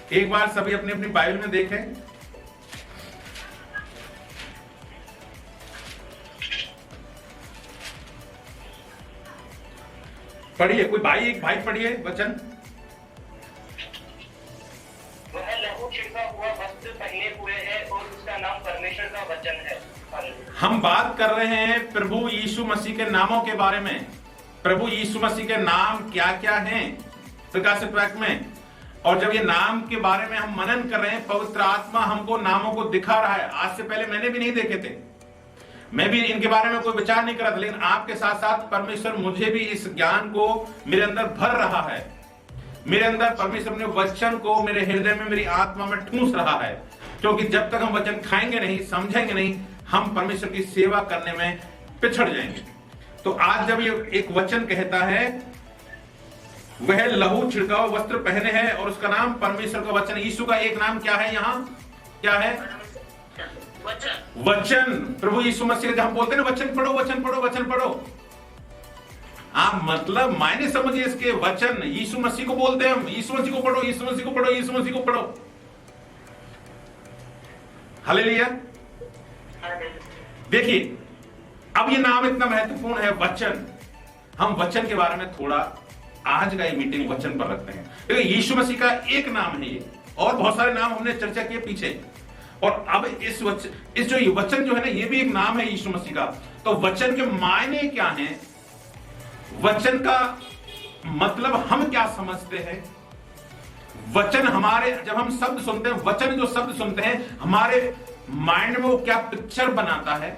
एक बार सभी अपनी अपनी बाइबल में देखें। पढ़िए, कोई भाई, एक भाई पढ़िए वचन। वह लहू छिड़का हुआ वस्त्र पहने हुए है और उसका नाम परमेश्वर का वचन है। हम बात कर रहे हैं प्रभु यीशु मसीह के नामों के बारे में। प्रभु यीशु मसीह के नाम क्या क्या हैं प्रकाशित वाक्य में। और जब ये नाम के बारे में हम मनन कर रहे हैं, पवित्र आत्मा हमको नामों को दिखा रहा है। आज से पहले मैंने भी नहीं देखे थे, मैं भी इनके बारे में कोई विचार नहीं कर रहा था, लेकिन आपके साथ साथ परमेश्वर मुझे भी इस ज्ञान को मेरे अंदर भर रहा है। मेरे अंदर परमेश्वर अपने वचन को मेरे हृदय में, मेरी आत्मा में ठूंस रहा है। क्योंकि जब तक हम वचन खाएंगे नहीं, समझेंगे नहीं, हम परमेश्वर की सेवा करने में पिछड़ जाएंगे। तो आज जब ये एक वचन कहता है वह लहू छिड़का हुआ वस्त्र पहने हैं और उसका नाम परमेश्वर का वचन। यीशु का एक नाम क्या है? यहाँ क्या है? वचन। प्रभु यीशु मसीह जब हम बोलते हैं ना वचन पढ़ो, वचन पढ़ो, वचन पढ़ो, आप मतलब मायने समझिए इसके। वचन यीशु मसीह को बोलते हैं हम, यीशु मसीह को पढ़ो, यीशु मसीह को पढ़ो, यीशु मसीह को पढ़ो। हालेलुया। देखिए, अब ये नाम इतना महत्वपूर्ण है वचन। हम वचन के बारे में थोड़ा आज का ये मीटिंग वचन पर रखते हैं, क्योंकि यीशु मसीह का एक नाम है ये, और बहुत सारे नाम हमने चर्चा किए पीछे। और अब इस जो ये वचन जो है ना, ये भी एक नाम है यीशु मसीह का। तो वचन के मायने क्या हैं? वचन का मतलब हम क्या समझते हैं? वचन हमारे, जब हम शब्द सुनते हैं, वचन जो शब्द सुनते हैं, हमारे माइंड में वो क्या पिक्चर बनाता है,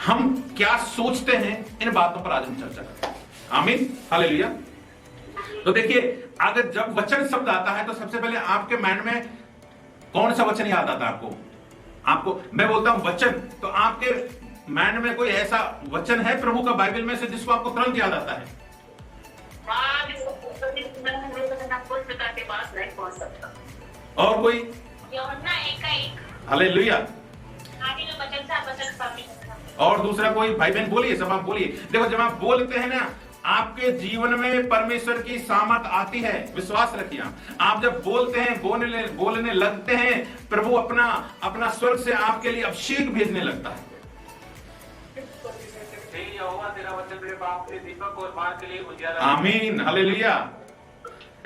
हम क्या सोचते हैं, इन बातों पर आज हम चर्चा करते हैं। आमीन, हालेलुया। तो देखिए, अगर जब वचन शब्द आता है तो सबसे पहले आपके माइंड में कौन सा वचन याद आता है? आपको मैं बोलता हूं वचन, तो आपके माइंड में कोई ऐसा वचन है प्रभु का बाइबल में से जिसको आपको तुरंत याद आता है? और कोई? हालेलुया। और दूसरा कोई? भाई बहन बोलिए, सब आप बोलिए। देखो, जब आप बोलते हैं ना, आपके जीवन में परमेश्वर की सामर्थ आती है, विश्वास रखिए। आप जब बोलते हैं, बोलने लगते हैं, प्रभु अपना स्वर्ग से आपके लिए अभिषेक भेजने लगता है। तेरा वचन मेरे पाप के दीपक और मार्ग के लिए उजियारा। आमीन, हालेलुया।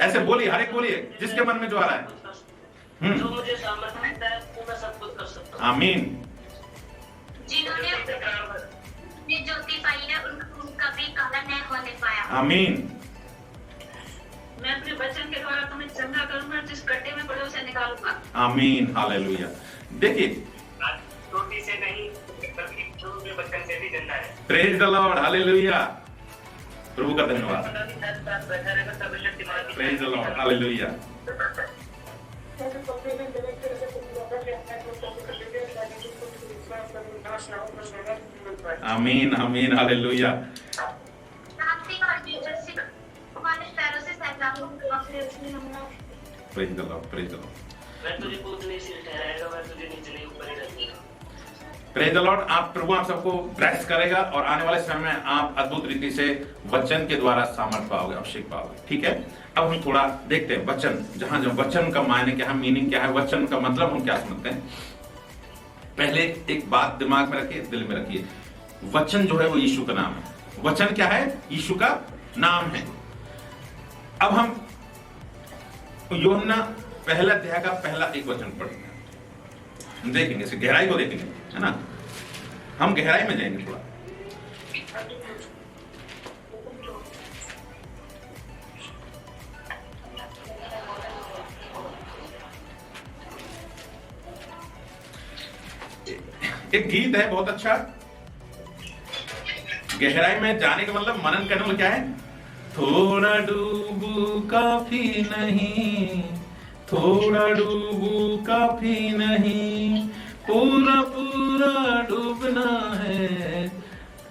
ऐसे बोलिए, हर एक बोलिए जिसके मन में जो आ रहा है। जो मुझे सामर्थ देता है, वो मैं सब कुछ कर सकता हूं। आमीन। जिन्होंने ज्योति पाई है, उनका भी काला नहीं होने पाया। आमीन। मैं अपने वचन के द्वारा तुम्हें चंगा करूंगा, जिस गड्ढे में पड़े उसे निकालूंगा। आमीन, हालेलुया। देखिए, रोटी से नहीं बल्कि वचन से भी जिंदा है। Praise the lord, hallelujah. प्रभु का धन्यवाद। Praise the lord, hallelujah. आमीन, आमीन, hallelujah. Praise the lord, praise the lord. मैं तुझे ऊपर से ठहराएगा, मैं तुझे नीचे नहीं ऊपर ही रखूंगा। Praise the Lord. प्रभु आप सबको ब्लेस करेगा और आने वाले समय में आप अद्भुत रीति से वचन के द्वारा सामर्थ पाओगे, अभिषेक पाओगे। ठीक है, अब हम थोड़ा देखते हैं वचन। जहां जो वचन का मायने क्या है, मीनिंग क्या है, वचन का मतलब हम क्या समझते हैं। पहले एक बात दिमाग में रखिए, दिल में रखिए, वचन जो है वो यीशु का नाम है। वचन क्या है? यीशु का नाम है। अब हम यूहन्ना पहला अध्याय का पहला एक वचन पढ़ेंगे, देखेंगे, इसे गहराई को देखेंगे, है ना। हम गहराई में जाएंगे थोड़ा। एक गीत है बहुत अच्छा, गहराई में जाने का मतलब मनन करने में क्या है? थोड़ा डूबू काफी नहीं, थोड़ा डूबू काफी नहीं, पूरा पूरा डूबना है,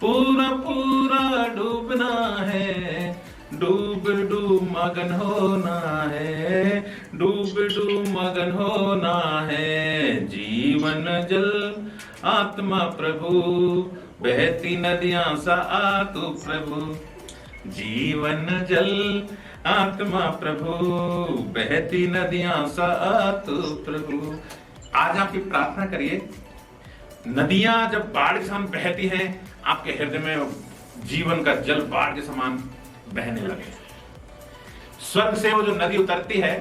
पूरा पूरा डूबना है, डूब डूब मगन होना है, डूब डूब मगन होना है। जीवन जल आत्मा प्रभु, बहती नदियां सा आ तू प्रभु। जीवन जल आत्मा प्रभु, बहती नदियां सात प्रभु। आज आपकी प्रार्थना करिए, नदियां जब बाढ़ के समान बहती हैं, आपके हृदय में जीवन का जल बाढ़ के समान बहने लगे। स्वर्ग से वो जो नदी उतरती है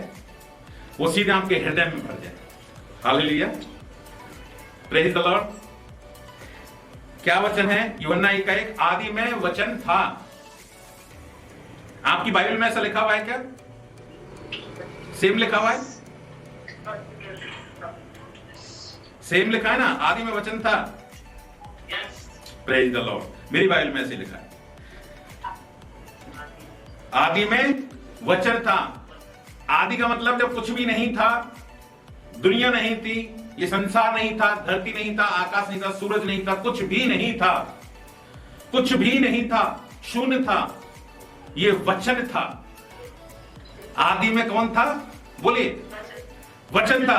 वो सीधे आपके हृदय में भर जाए। Hallelujah, praise the Lord. क्या वचन है? यूहन्ना 1:1, आदि में वचन था। आपकी बाइबल में ऐसा लिखा हुआ है क्या? सेम लिखा हुआ है? सेम लिखा है ना, आदि में वचन था। Praise the Lord. मेरी बाइबल में ऐसे लिखा है, आदि में वचन था। आदि का मतलब जब कुछ भी नहीं था, दुनिया नहीं थी, ये संसार नहीं था, धरती नहीं था, आकाश नहीं था, सूरज नहीं था, कुछ भी नहीं था, कुछ भी नहीं था, शून्य था, ये वचन था। आदि में कौन था? बोलिए, वचन था।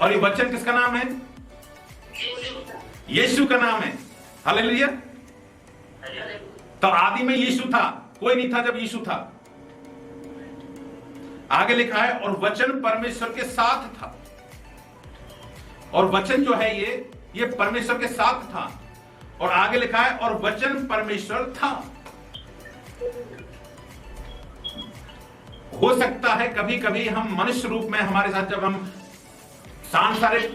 और ये वचन किसका नाम है? यीशु का नाम है। हालेलुया। तो आदि में यीशु था, कोई नहीं था जब यीशु था। आगे लिखा है और वचन परमेश्वर के साथ था। और वचन जो है ये परमेश्वर के साथ था। और आगे लिखा है और वचन परमेश्वर था। हो सकता है कभी कभी हम मनुष्य रूप में हमारे साथ, जब हम सांसारिक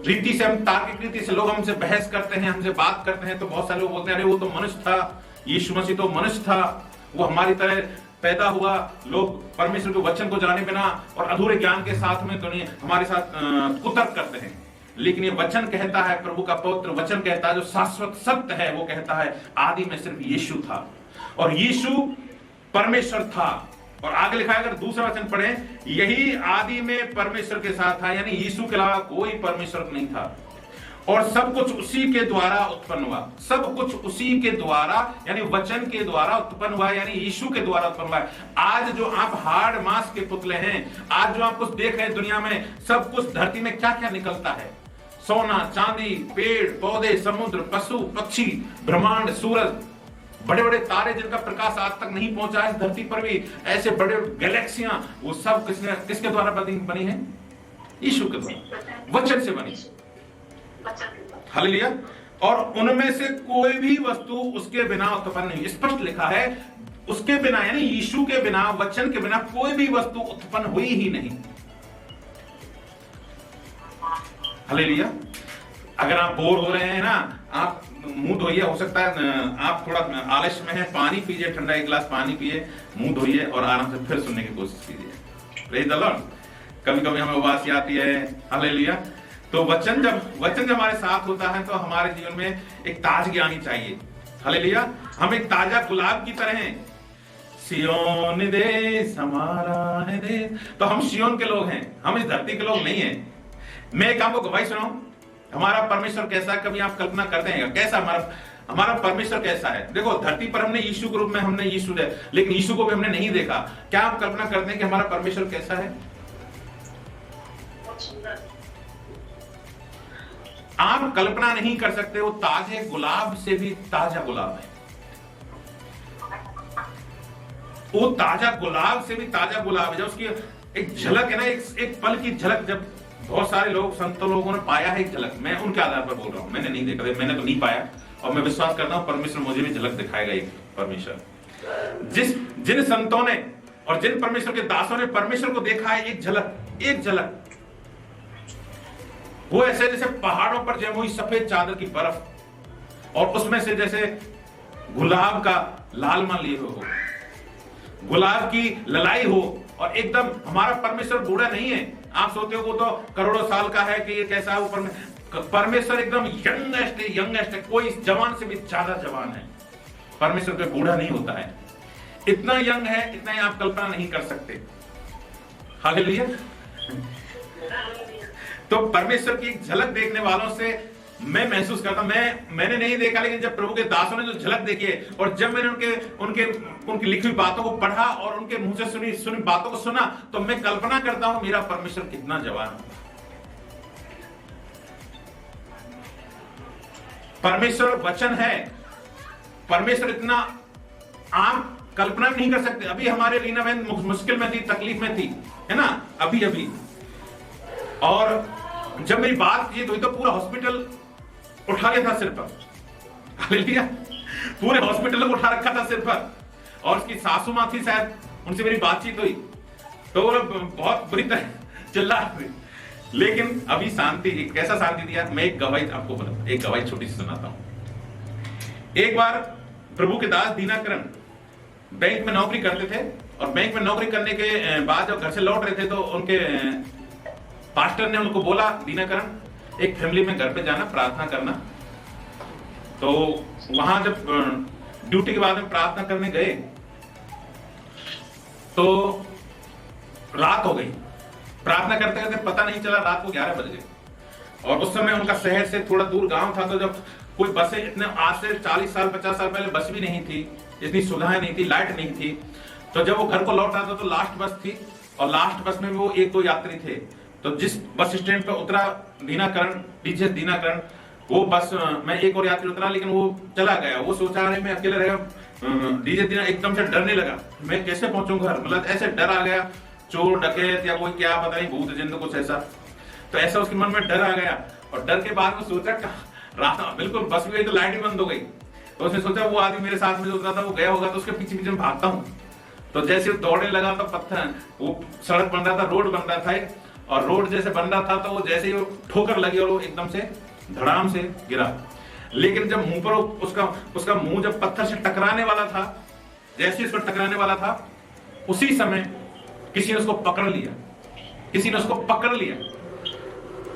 रीति से, हम तार्किक रीति से लोग हमसे बहस करते हैं, हमसे बात करते हैं, तो बहुत सारे लोग बोलते हैं अरे वो तो मनुष्य था, यीशु मसीह तो मनुष्य था, वो हमारी तरह पैदा हुआ। लोग परमेश्वर के वचन को जाने बिना और अधूरे ज्ञान के साथ में तो नहीं हमारे साथ कुतर्क करते हैं। लेकिन ये वचन कहता है, प्रभु का पवित्र वचन कहता है, जो शाश्वत सत्य है, वो कहता है आदि में सिर्फ यीशु था और यीशु परमेश्वर था। और आगे लिखा है, अगर दूसरा वचन पढ़े, यही आदि में परमेश्वर के साथ था, यानी यीशु के अलावा कोई परमेश्वर नहीं था। और सब कुछ उसी के द्वारा उत्पन्न हुआ। सब कुछ उसी के द्वारा, यानी वचन के द्वारा उत्पन्न हुआ, यानी यीशु के द्वारा उत्पन्न हुआ है। आज जो आप हाड़ मांस के पुतले हैं, आज जो आप कुछ देख रहे हैं दुनिया में, सब कुछ धरती में क्या क्या निकलता है? सोना, चांदी, पेड़ पौधे, समुद्र, पशु पक्षी, ब्रह्मांड, सूरज, बड़े बड़े तारे जिनका प्रकाश आज तक नहीं पहुंचा है धरती पर भी, ऐसे बड़े गैलेक्सियां, वो सब किसके द्वारा बनी है? यीशु के द्वारा, वचन से बनी। हालेलुया। और उनमें से कोई भी वस्तु उसके बिना उत्पन्न नहीं। स्पष्ट लिखा है, उसके बिना, यानी यीशु के बिना, वचन के बिना कोई भी वस्तु उत्पन्न हुई ही नहीं। हालेलुया। अगर आप बोर हो रहे हैं ना, आप मुंह धोइए, हो सकता है आप थोड़ा आलस्य में है, पानी पीजिए, ठंडा एक गिलास पानी पिए, मुंह धोइए और आराम से फिर सुनने की कोशिश कीजिए। Praise the Lord. कभी कभी हमें उबासी आती है। हालेलुया। तो वचन जब हमारे साथ होता है तो हमारे जीवन में एक ताजगी आनी चाहिए। हालेलुया। हम एक ताजा गुलाब की तरह हैं। सियोन देश हमारा है देश। तो हम सियोन के लोग हैं, हम इस धरती के लोग नहीं हैं। मैं एक आपको गवाही सुनाऊं, हमारा परमेश्वर कैसा है? कभी आप कल्पना करते हैं कैसा हमारा परमेश्वर कैसा है? देखो, धरती पर हमने यीशु के रूप में हमने यीशु है, लेकिन यीशु को भी हमने नहीं देखा। क्या आप कल्पना करते हैं कि हमारा परमेश्वर कैसा है? आप कल्पना नहीं कर सकते। वो ताजे गुलाब से भी ताजा गुलाब है। वो ताजा गुलाब से भी ताजा गुलाब है। जब उसकी एक झलक है ना, एक पल की झलक, जब बहुत सारे लोग, संतों लोगों ने पाया है एक झलक, मैं उनके आधार पर बोल रहा हूं, मैंने नहीं देखा, मैंने तो नहीं पाया, और मैं विश्वास करता हूं परमेश्वर मुझे भी झलक दिखाएगा। एक परमेश्वर, जिन संतों ने और जिन परमेश्वर के दासों ने परमेश्वर को देखा है, एक झलक, वो ऐसे जैसे पहाड़ों पर जमी हुई सफेद चादर की बर्फ, और उसमें से जैसे गुलाब का लालमा लिए हो, गुलाब की ललाई हो, और एकदम हमारा परमेश्वर बूढ़ा नहीं है। आप सोचते हो वो तो करोड़ों साल का है कि ये कैसा है? परमेश्वर एकदम यंगेस्ट है, कोई जवान से भी ज्यादा जवान है। परमेश्वर कोई बूढ़ा नहीं होता है, इतना यंग है, इतना ही आप कल्पना नहीं कर सकते। हालेलुया। तो परमेश्वर की झलक देखने वालों से मैं महसूस करता, मैंने नहीं देखा, लेकिन जब प्रभु के दासों ने जो झलक देखी है, और जब मैंने उनकी लिखी हुई बातों को पढ़ा और उनके मुंह से सुनी बातों को सुना, तो मैं कल्पना करता हूं मेरा परमेश्वर कितना जवान है। परमेश्वर वचन है। परमेश्वर इतना, आप कल्पना भी नहीं कर सकते। अभी हमारे रीना बहन मुश्किल में थी, तकलीफ में थी, है ना, अभी। और जब मेरी बात की तो पूरा हॉस्पिटल उठा लिया था सिर पर, हालेलुया, पूरे हॉस्पिटल को उठा रखा था सिर पर। और उसकी सासू माँ थी शायद, उनसे मेरी बातचीत हुई तो वो बहुत बुरी तरह चिल्ला रही, लेकिन अभी शांति। कैसा शांति दिया, मैं एक गवाही आपको बोला, एक गवाही छोटी सी सुनाता हूं। एक बार प्रभु के दास दीनाकरण बैंक में नौकरी करते थे, और बैंक में नौकरी करने के बाद जब घर से लौट रहे थे तो उनके पास्टर ने उनको बोला, दीनाकरण एक फैमिली में घर पे जाना, प्रार्थना करना। तो वहां जब ड्यूटी के बाद में प्रार्थना करने गए तो रात हो गई। प्रार्थना करते करते पता नहीं चला, रात को 11 बज गए। और उस समय उनका शहर से थोड़ा दूर गांव था, तो जब कोई बसें, इतने आज से 40 साल 50 साल पहले बस भी नहीं थी, इतनी सुविधाएं नहीं थी, लाइट नहीं थी। तो जब वो घर को लौट रहा था तो लास्ट बस थी, और लास्ट बस में वो 1-2 यात्री थे। तो जिस बस स्टैंड पर उतरा दीनाकरण, डीजे दीनाकरण, वो बस में एक और यात्री उतरा, लेकिन वो चला गया। वो सोचा रहे मैं अकेले रहेगा। डीजे दीना एकदम से डरने लगा, मैं कैसे पहुंचूंगा घर, मतलब ऐसे डर आ गया, चोर डकैत या कोई क्या पता नहीं, भूत जिंद कुछ ऐसा। तो ऐसा उसके मन में डर आ गया, और डर के बाद वो सोचा रात बिल्कुल बस भी गई तो लाइट भी बंद हो गई। तो उसने सोचा वो आदमी मेरे साथ में जो उतरा था वो गया होगा, तो उसके पीछे पीछे भागता हूँ। तो जैसे वो दौड़ने लगा तो पत्थर, वो सड़क बन रहा था, रोड बन रहा था, और रोड जैसे बन रहा था तो वो जैसे ही ठोकर लगी और वो एकदम से धड़ाम से गिरा। लेकिन जब मुंह पर उसका मुंह जब पत्थर से टकराने वाला था, जैसे इसको टकराने वाला था, उसी समय किसी ने उसको पकड़ लिया,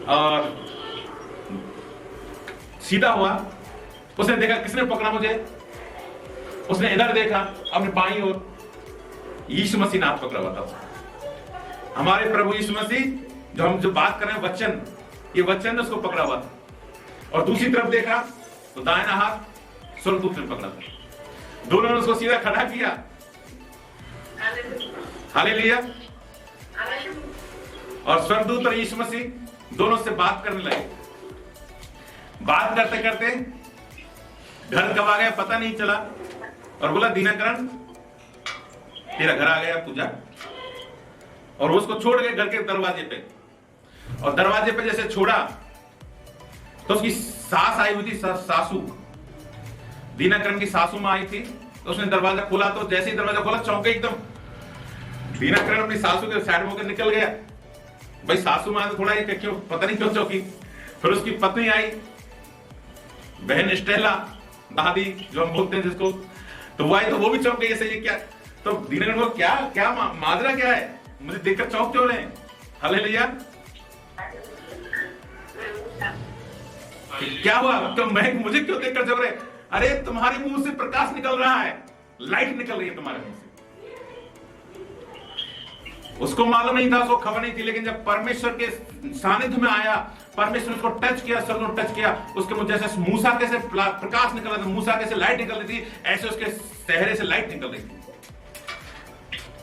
और सीधा हुआ। उसने देखा किसने पकड़ा मुझे, उसने इधर देखा, अपने बाईं ओर यीशु मसीह ने हाथ पकड़ा हुआ था। हमारे प्रभु यीशु मसीह, जो बात कर रहे हैं वचन, ये वचन ने उसको पकड़ा हुआ था। और दूसरी तरफ देखा तो दाहिना हाथ स्वर्गदूत ने पकड़ा था। दोनों ने उसको सीधा खड़ा किया, हालेलुया। और स्वर्गदूत और यीशु मसीह दोनों से बात करने लगे। बात करते करते घर कब आ गया पता नहीं चला, और बोला दीनाकरण तेरा घर आ गया, तू जा। और उसको छोड़ गए घर के दरवाजे पे, और दरवाजे पे जैसे छोड़ा तो उसकी सास आई हुई थी, सासू, दीनाकरण की सासू मां आई थी। तो उसने दरवाजा खोला, तो जैसे ही दरवाजा खोला चौंके एकदम। दीनाकरण अपनी सासू के साइड होकर निकल गया। भाई सासू मां तो थोड़ा ये क्यों, पता नहीं क्यों चौंकी। फिर उसकी पत्नी आई, बहन स्टेला, दादी जो हम बोलते हैं जिसको, तो वो आई, तो वो भी चौंक गई ऐसे, ये क्या। तो दीनाकरण को क्या माजरा क्या है, मुझे देखकर चौंक क्यों रहे। हालेलुया। क्या हुआ, तो मुझे क्यों देखकर चौंक रहे। अरे तुम्हारे मुंह से प्रकाश निकल रहा है, लाइट निकल रही है तुम्हारे मुंह से। उसको मालूम नहीं था, उसको खबर नहीं थी, लेकिन जब परमेश्वर के सानिध्य में आया, परमेश्वर उसको टच किया, स्वर्ग ने टच किया, उसके मुंह जैसे मूसा कैसे प्रकाश निकल रहा था, मूसा कैसे लाइट निकल रही थी, ऐसे उसके चेहरे से लाइट निकल रही थी।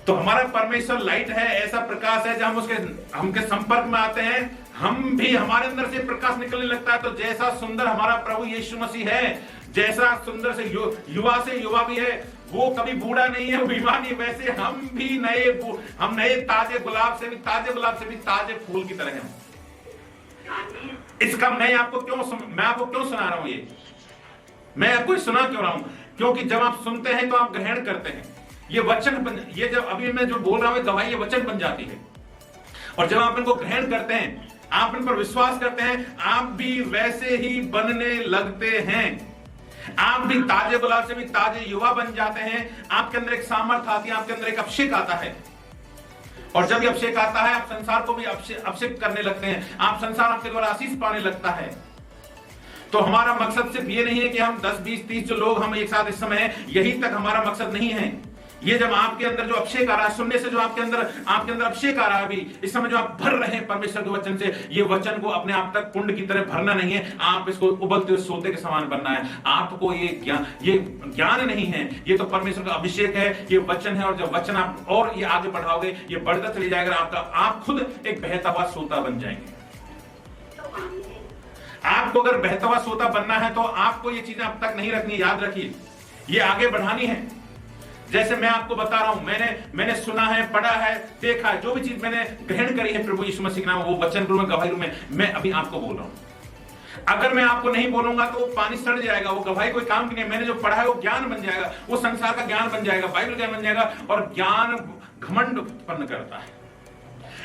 तो हमारा परमेश्वर लाइट है, ऐसा प्रकाश है, जब हम हमके संपर्क में आते हैं, हम भी, हमारे अंदर से प्रकाश निकलने लगता है। तो जैसा सुंदर हमारा प्रभु यीशु मसीह है, जैसा सुंदर से युवा से युवा भी है, वो कभी बूढ़ा नहीं है, बीमार नहीं, वैसे हम भी नए ताजे गुलाब से भी ताजे फूल की तरह हैं। इसका मैं आपको क्यों सुना रहा हूं, ये मैं आपको सुना क्यों रहा हूं, क्योंकि जब आप सुनते हैं तो आप ग्रहण करते हैं। ये वचन, ये जब अभी मैं जो बोल रहा हूं गवाही, ये वचन बन जाती है। और जब आप इनको ग्रहण करते हैं, आप इन पर विश्वास करते हैं, आप भी वैसे ही बनने लगते हैं। आप भी ताजे गुलाब से भी ताजे युवा बन जाते हैं। आपके अंदर एक सामर्थ आती है, आपके अंदर एक अभिषेक आता है, और जब ये अभिषेक आता है, आप संसार को भी अभिषेक करने लगते हैं, आप संसार आपके द्वारा आशीष पाने लगता है। तो हमारा मकसद सिर्फ ये नहीं है कि हम 10, 20, 30 जो लोग हम एक साथ इस समय हैं, यही तक हमारा मकसद नहीं है। ये जब आपके अंदर जो अभिषेक आ रहा है, सुनने से जो आपके अंदर अभिषेक आ रहा है, अभी इस समय जो आप भर रहे हैं परमेश्वर के वचन से, ये वचन को अपने आप तक कुंड की तरह भरना नहीं है, आप इसको उबलते हुए सोते के समान बनना है। आपको ये ज्ञान नहीं है, ये तो परमेश्वर का अभिषेक है, ये वचन है। और जब वचन आप और ये आगे बढ़ाओगे, ये बढ़ता चली जाएगा, आप खुद एक बहता हुआ सोता बन जाएंगे। आपको अगर बहता हुआ सोता बनना है तो आपको ये चीजें अब तक नहीं रखनी, याद रखिए, ये आगे बढ़ानी है। जैसे मैं आपको बता रहा हूं, मैंने सुना है, पढ़ा है, देखा है, जो भी चीज मैंने ग्रहण करी है प्रभु यीशु मसीह के नाम, वो वचन रूप में, गवाही रूप में मैं अभी आपको बोल रहा हूं। अगर मैं आपको नहीं बोलूंगा तो पानी सड़ जाएगा, वो गवाही कोई काम की नहीं। मैंने जो पढ़ा है वो ज्ञान बन जाएगा, वो संसार का ज्ञान बन जाएगा, बाइबल ज्ञान बन जाएगा, और ज्ञान घमंड उत्पन्न करता है।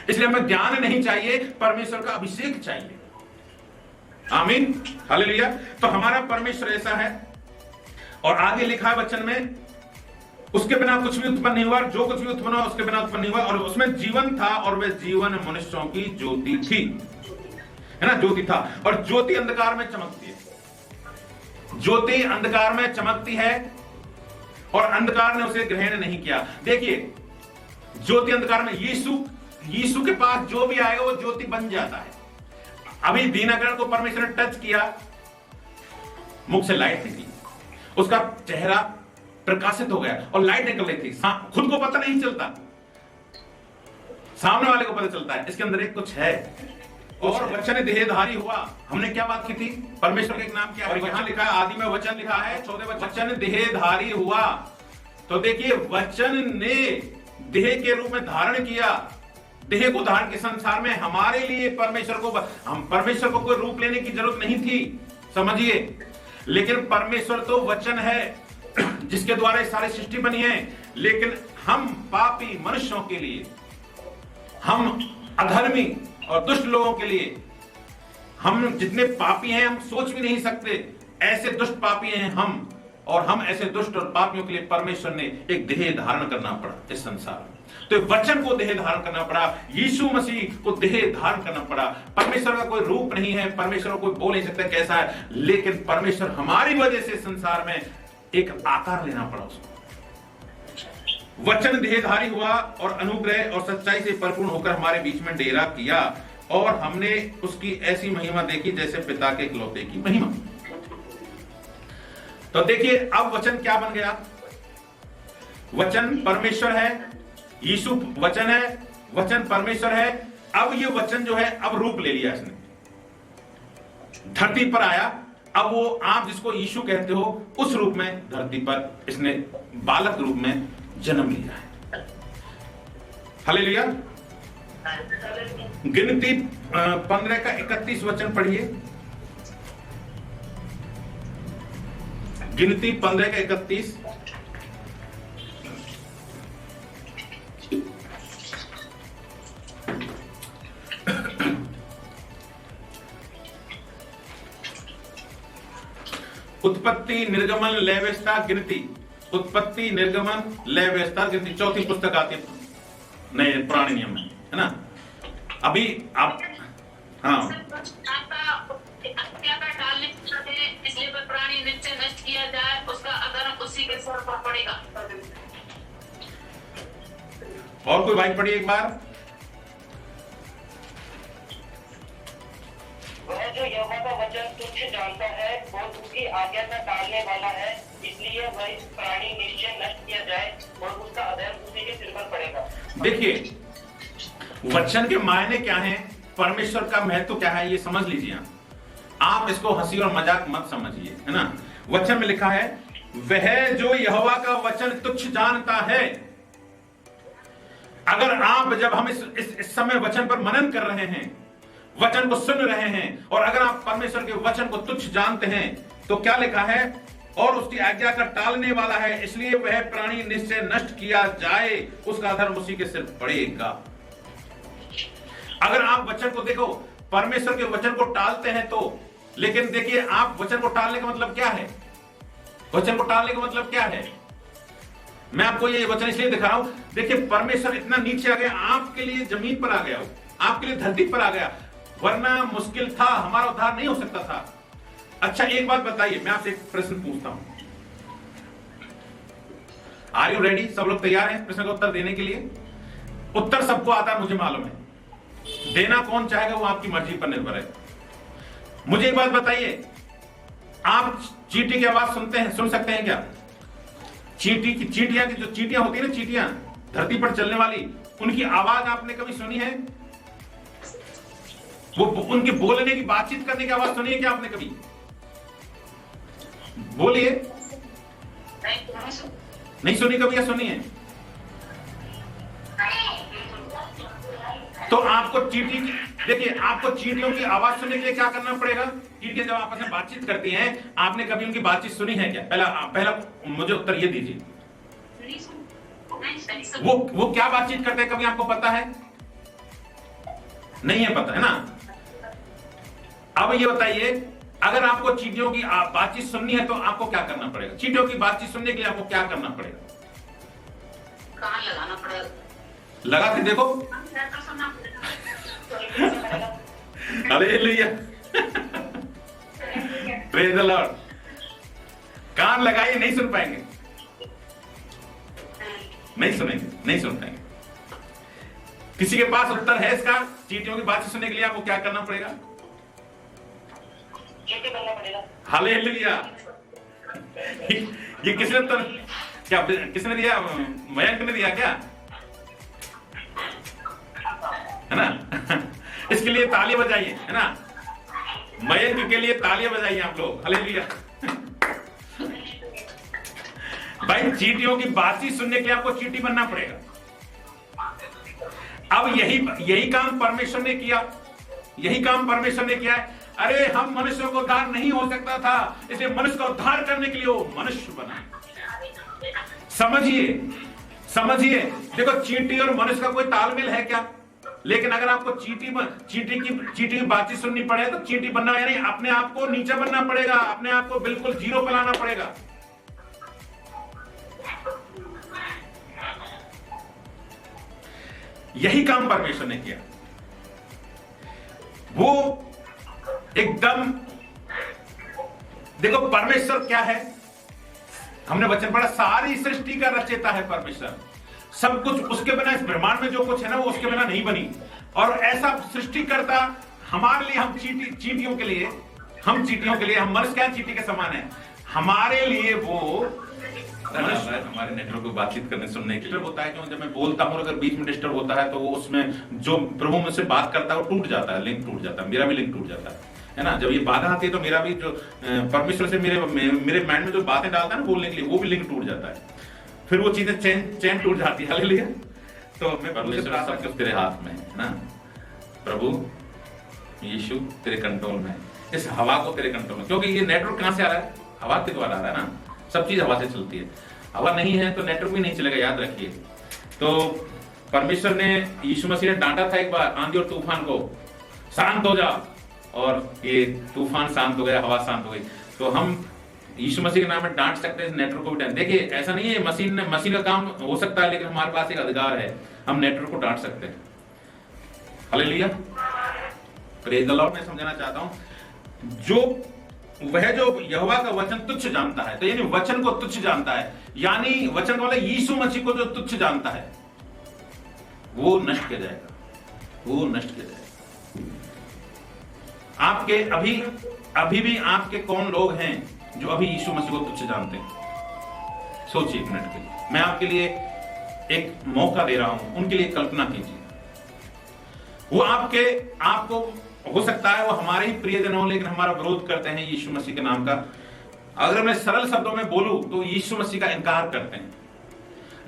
इसलिए हमें ज्ञान नहीं चाहिए, परमेश्वर का अभिषेक चाहिए। आमीन, हालेलुया। तो हमारा परमेश्वर ऐसा है, और आगे लिखा है वचन में, उसके बिना कुछ भी उत्पन्न नहीं हुआ, जो कुछ भी उत्पन्न हुआ उसके बिना उत्पन्न नहीं हुआ, और उसमें जीवन था, और वह जीवन मनुष्यों की ज्योति थी, है ना, ज्योति था। और ज्योति अंधकार में चमकती है, ज्योति अंधकार में चमकती है, और अंधकार ने उसे ग्रहण नहीं किया। देखिए, ज्योति अंधकार में, यीशु के पास जो भी आएगा वो ज्योति बन जाता है। अभी दीनकरण को परमेश्वर ने टच किया, मुख से लाइट निकली, उसका चेहरा प्रकाशित हो गया और लाइट निकल रही थी। खुद को पता नहीं चलता, सामने वाले को पता चलता है इसके अंदर एक कुछ है। और वचन देहधारी हुआ, हमने क्या बात की थी, परमेश्वर का एक नाम क्या है, और यहां लिखा है, आदि में वचन लिखा है, 14 वचन देहधारी हुआ। तो देखिए, वचन ने देह के रूप में धारण किया, देह को धारण के संसार में हमारे लिए परमेश्वर को कोई रूप लेने की जरूरत नहीं थी, समझिए। लेकिन परमेश्वर तो वचन है जिसके द्वारा सारी सृष्टि बनी है, लेकिन हम पापी मनुष्यों के लिए, हम अधर्मी और दुष्ट लोगों के लिए, हम जितने पापी हैं हम सोच भी नहीं सकते, ऐसे दुष्ट पापी हैं हम, और हम ऐसे दुष्ट और पापियों के लिए परमेश्वर ने एक देह धारण करना पड़ा इस संसार में। तो वचन को देह धारण करना पड़ा, यीशु मसीह को देह धारण करना पड़ा। परमेश्वर का कोई रूप नहीं है, परमेश्वर को कोई बोल नहीं सकता कैसा है, लेकिन परमेश्वर हमारी वजह से संसार में एक आकार लेना पड़ा उसको। वचन देहधारी हुआ और अनुग्रह और सच्चाई से परिपूर्ण होकर हमारे बीच में डेरा किया, और हमने उसकी ऐसी महिमा देखी जैसे पिता के इकलौते की महिमा। तो देखिए, अब वचन क्या बन गया, वचन परमेश्वर है, यीशु वचन है, वचन परमेश्वर है। अब ये वचन जो है अब रूप ले लिया, इसने धरती पर आया। अब वो आप जिसको यीशु कहते हो उस रूप में धरती पर इसने बालक रूप में जन्म लिया है। हालेलुया। गिनती 15 का 31 वचन पढ़िए, गिनती 15 का 31। उत्पत्ति, निर्गमन, लय विस्तार, गिनती। उत्पत्ति, निर्गमन, लय विस्तार, गिनती, चौथी पुस्तक आती है नए पुराने नियम में, है ना। अभी आप, हाँ, इसलिए प्राणी निश्चय नष्ट किया जाए, उसका अधर्म उसी के सर पर पड़ेगा। और कोई भाई पढ़िए एक बार। वह जो यहोवा का वचन तुच्छ जानता है और उसकी आज्ञा का टालने वाला है, इसलिए वह इस प्राणी निश्चय नष्ट किया जाए और उसका अधर्म उसी के सिर पर पड़ेगा। देखिए, वचन के मायने क्या हैं, परमेश्वर का महत्व क्या है, ये समझ लीजिए। आप इसको हंसी और मजाक मत समझिए, है ना। वचन में लिखा है, वह जो यहोवा का वचन तुच्छ जानता है। अगर आप, जब हम इस समय वचन पर मनन कर रहे हैं, वचन को सुन रहे हैं, और अगर आप परमेश्वर के वचन को तुच्छ जानते हैं, तो क्या लिखा है, और उसकी आज्ञा का टालने वाला है, इसलिए वह प्राणी निश्चय नष्ट किया जाए, उसका धर्म उसी के सिर पड़ेगा। अगर आप वचन को देखो, परमेश्वर के वचन को टालते हैं तो, लेकिन देखिए, आप वचन को टालने का मतलब क्या है, वचन को टालने का मतलब क्या है, मैं आपको ये वचन इसलिए दिखा रहा हूं। देखिए, परमेश्वर इतना नीचे आ गया, आपके लिए जमीन पर आ गया, आपके लिए धरती पर आ गया, वरना मुश्किल था, हमारा उद्धार नहीं हो सकता था। अच्छा, एक बात बताइए, मैं आपसे एक प्रश्न पूछता हूं, आर यू रेडी? सब लोग तैयार हैं प्रश्न का उत्तर देने के लिए? उत्तर सबको आता है, मुझे मालूम है, देना कौन चाहेगा वो आपकी मर्जी पर निर्भर है। मुझे एक बात बताइए, आप चींटी की आवाज सुन सकते हैं क्या? चींटियां की जो चींटियां होती है ना, चींटियां धरती पर चलने वाली, उनकी आवाज आपने कभी सुनी है? वो उनके बोलने की, बातचीत करने की आवाज सुनी है क्या आपने कभी? बोलिए। नहीं सुनी कभी या सुनी है? तो आपको चींटी की, देखिए आपको चींटियों की आवाज सुनने के लिए क्या करना पड़ेगा? चींटियां जब आपस में बातचीत करती हैं, आपने कभी उनकी बातचीत सुनी है क्या? पहला मुझे उत्तर ये दीजिए, वो क्या बातचीत करते हैं, कभी आपको पता है? नहीं है पता, है ना? अब ये बताइए, अगर आपको चींटियों की बातचीत सुननी है तो आपको क्या करना पड़ेगा? चींटियों की बातचीत सुनने के लिए आपको क्या करना पड़ेगा? कान लगाना पड़ेगा। लगा के देखो। Hallelujah, praise the lord. कान लगाइए, नहीं सुन पाएंगे, नहीं सुनेंगे, नहीं सुन पाएंगे। किसी के पास उत्तर है इसका? चींटियों की बातचीत सुनने के लिए आपको क्या करना पड़ेगा? चींटी बनना पड़ेगा। हालेलुया। ये किसने उत्तर, क्या किसने दिया? मयंक ने दिया क्या? है ना? इसके लिए ताली बजाइए, है ना? मयंक के लिए तालियां बजाइए आप लोग। हालेलुया। भाई चींटियों की बातचीत सुनने के लिए आपको चींटी बनना पड़ेगा। अब यही काम परमेश्वर ने किया, यही काम परमेश्वर ने किया है। अरे हम मनुष्यों को उद्धार नहीं हो सकता था, इसलिए मनुष्य का उद्धार करने के लिए वो मनुष्य बना। समझिए, समझिए। देखो चींटी और मनुष्य का कोई तालमेल है क्या? लेकिन अगर आपको चींटी की बातचीत सुननी पड़े तो चींटी बनना, यानी अपने आप को नीचे बनना पड़ेगा, अपने आप को बिल्कुल जीरो पे लाना पड़ेगा। यही काम परमेश्वर ने किया। वो एकदम, देखो परमेश्वर क्या है, हमने वचन पढ़ा, सारी सृष्टि का रचयिता है परमेश्वर। सब कुछ उसके बिना, इस ब्रह्मांड में जो कुछ है ना वो उसके बिना नहीं बनी। और ऐसा सृष्टि करता हमारे लिए, हम चींटियों के लिए, हम मनुष्य क्या चींटी के समान है, हमारे लिए वो हमारे नेटवर्क को बातचीत करने सुनने के लिए होता है। क्यों? जब मैं बोलता हूं अगर बीच में डिस्टर्ब होता है तो वो उसमें जो प्रभु मुझसे बात करता है वो टूट जाता है, लिंक टूट जाता है, मेरा भी लिंक टूट जाता है ना? जब ये बाधा आती है तो मेरा भी जो परमेश्वर से मेरे माइंड में जो बातें डालता है ना बोलने के लिए, वो भी लिंक टूट जाता है, फिर वो चीजें चैन टूट जाती है। हालेलुया। तो मैं परमेश्वर सब कुछ तेरे हाथ में है ना प्रभु यीशु, तेरे कंट्रोल में, इस हवा को तेरे कंट्रोल में। क्योंकि ये नेटवर्क कहां से आ रहा है? हवा के द्वारा आ रहा है ना, सब चीज हवा से चलती है। हवा नहीं है तो नेटवर्क भी नहीं चलेगा, याद रखिए। तो परमेश्वर ने, यीशु मसीह ने डांटा था एक बार आंधी और तूफान को, शांत हो जा, और ये तूफान शांत हो गया, हवा शांत हो गई। तो हम यीशु मसीह के नाम में डांट सकते हैं नेटवर्क को भी। देखिए ऐसा नहीं है मसीह का काम हो सकता है, लेकिन हमारे पास एक अधिकार है, हम नेटवर्क को डांट सकते हैं। Hallelujah, praise the lord. मैं समझाना चाहता हूं, जो यहोवा का वचन तुच्छ जानता है, तो यानी वचन को तुच्छ जानता है, यानी वचन वाला यीशु मसीह को जो तुच्छ जानता है वो नष्ट किया जाएगा, वो नष्ट किया जाएगा। आपके अभी भी आपके कौन लोग हैं जो अभी यीशु मसीह को तुच्छ जानते हैं? सोचिए एक मिनट के लिए, मैं आपके लिए एक मौका दे रहा हूं, उनके लिए कल्पना कीजिए। वो आपको हो सकता है वो हमारे ही प्रियजन हो, लेकिन हमारा विरोध करते हैं यीशु मसीह के नाम का। अगर मैं सरल शब्दों में बोलूं तो यीशु मसीह का इनकार करते हैं।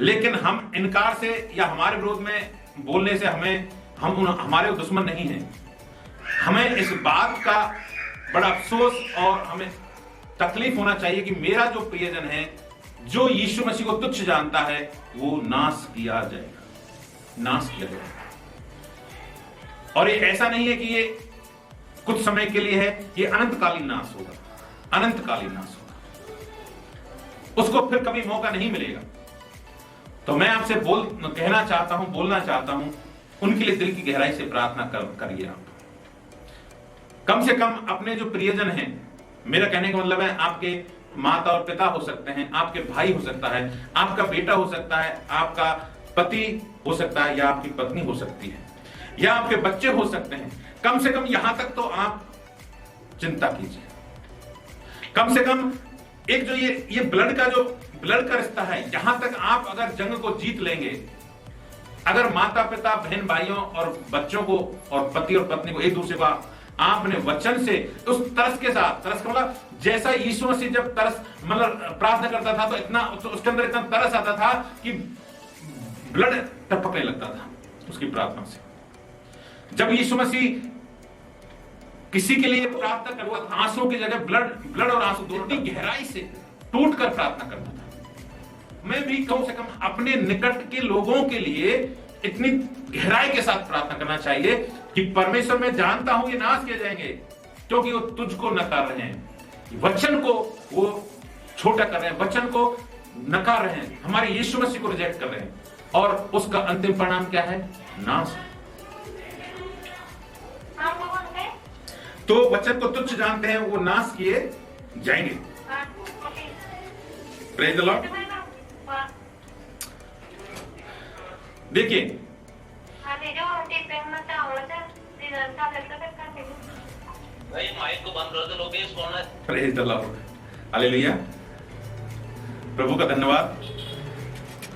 लेकिन हम इनकार से या हमारे विरोध में बोलने से हमारे दुश्मन नहीं हैं। हमें इस बात का बड़ा अफसोस और हमें तकलीफ होना चाहिए कि मेरा जो प्रियजन है, जो यीशु मसीह को तुच्छ जानता है, वो नाश किया जाएगा, नाश किया जाएगा। और ये ऐसा नहीं है कि ये कुछ समय के लिए है, ये अनंतकालीन नाश होगा, अनंतकालीन नाश होगा, उसको फिर कभी मौका नहीं मिलेगा। तो मैं आपसे बोलना चाहता हूं, उनके लिए दिल की गहराई से प्रार्थना करिए। आप कम से कम अपने जो प्रियजन हैं, मेरा कहने का मतलब है आपके माता और पिता हो सकते हैं, आपके भाई हो सकता है, आपका बेटा हो सकता है, आपका पति हो सकता है, या आपकी पत्नी हो सकती है, या आपके बच्चे हो सकते हैं। कम से कम यहां तक तो आप चिंता कीजिए। कम से कम एक जो ये ब्लड का रिश्ता है, यहां तक आप अगर जंग को जीत लेंगे, अगर माता पिता बहन भाइयों और बच्चों को और पति और पत्नी को एक दूसरे को आपने वचन से उस तरस के साथ, तरस का मतलब जैसा यीशु मसीह जब तरस मतलब प्रार्थना करता था तो इतना उसके अंदर इतना तरस आता था कि ब्लड टपकने लगता था उसकी प्रार्थना से। जब यीशु मसीह किसी के लिए प्रार्थना करता था, आंसुओं की जगह ब्लड और आंसू दोनों गहराई से टूट कर प्रार्थना करता था। मैं भी कम से कम अपने निकट के लोगों के लिए इतनी गहराई के साथ प्रार्थना करना चाहिए कि परमेश्वर, मैं जानता हूं ये नाश किए जाएंगे क्योंकि वो तुझको नकार रहे हैं, वचन को वो छोटा कर रहे हैं, वचन को नकार रहे हैं, हमारे यीशु मसीह को रिजेक्ट कर रहे हैं, और उसका अंतिम परिणाम क्या है? नाश। तो वचन को तुच्छ जानते हैं वो नाश किए जाएंगे। Praise the lord. देखिए भाई माइक को बंद कर दो, लोग इस corner. Praise the lord, hallelujah. प्रभु का धन्यवाद।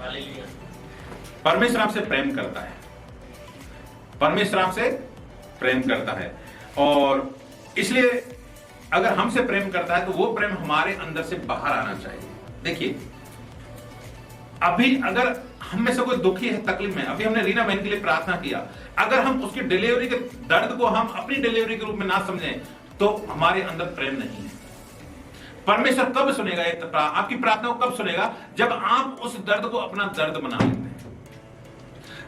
हालेलुया। परमेश्वर आपसे प्रेम करता है, परमेश्वर आपसे प्रेम करता है, और इसलिए अगर हमसे प्रेम करता है तो वो प्रेम हमारे अंदर से बाहर आना चाहिए। देखिए अभी अगर हम में से कोई दुखी है, तकलीफ में, अभी हमने रीना बहन के लिए प्रार्थना किया, अगर हम उसकी डिलीवरी के दर्द को हम अपनी डिलीवरी के रूप में ना समझें तो हमारे अंदर प्रेम नहीं है। परमेश्वर कब सुनेगा आपकी प्रार्थना को? कब सुनेगा? जब आप उस दर्द को अपना दर्द बना लेते हैं,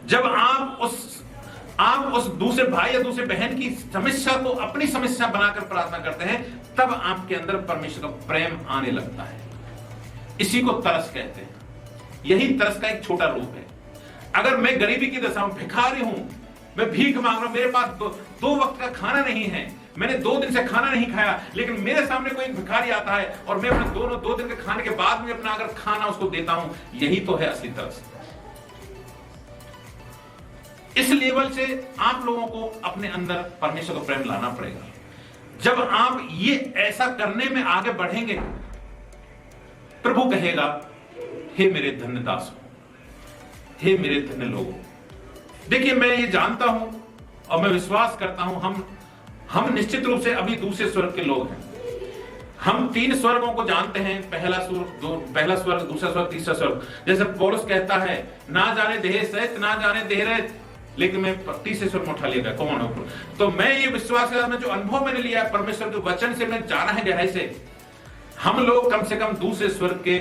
जब आप उस दूसरे भाई या दूसरे बहन की समस्या को अपनी समस्या बनाकर प्रार्थना करते हैं, तब आपके अंदर परमेश्वर का प्रेम आने लगता है। इसी को तरस कहते हैं। यही तरस का एक छोटा रूप है। अगर मैं गरीबी की दशा में भिखारी हूं, मैं भीख मांग रहा हूं, मेरे पास दो वक्त का खाना नहीं है, मैंने 2 दिन से खाना नहीं खाया, लेकिन मेरे सामने कोई भिखारी आता है और मैं अपने 2 दिन के खाने के बाद में अपना अगर खाना उसको देता हूं, यही तो है असली तरस। इस लेवल से आप लोगों को अपने अंदर परमेश्वर का प्रेम लाना पड़ेगा। जब आप ये ऐसा करने में आगे बढ़ेंगे, प्रभु कहेगा, हे मेरे धन्य दासों, हे मेरे धन्य लोगों। देखिए मैं ये जानता हूं और मैं विश्वास करता हूं, हम निश्चित रूप से अभी दूसरे स्वर्ग के लोग हैं। हम 3 स्वर्गों को जानते हैं, पहला स्वर्ग, दूसरा स्वर्ग, तीसरा स्वर्ग। जैसे पौलुस कहता है, ना जाने देह सहित, ना जाने देह रहित, लेकिन मैं तीसरे स्वर्ग में उठा लिया गया। कौन है? तो मैं ये विश्वास करता हूं, जो अनुभव मैंने लिया है परमेश्वर के वचन से, मैं जाना है गहराई से, हम लोग कम से कम दूसरे स्वर्ग के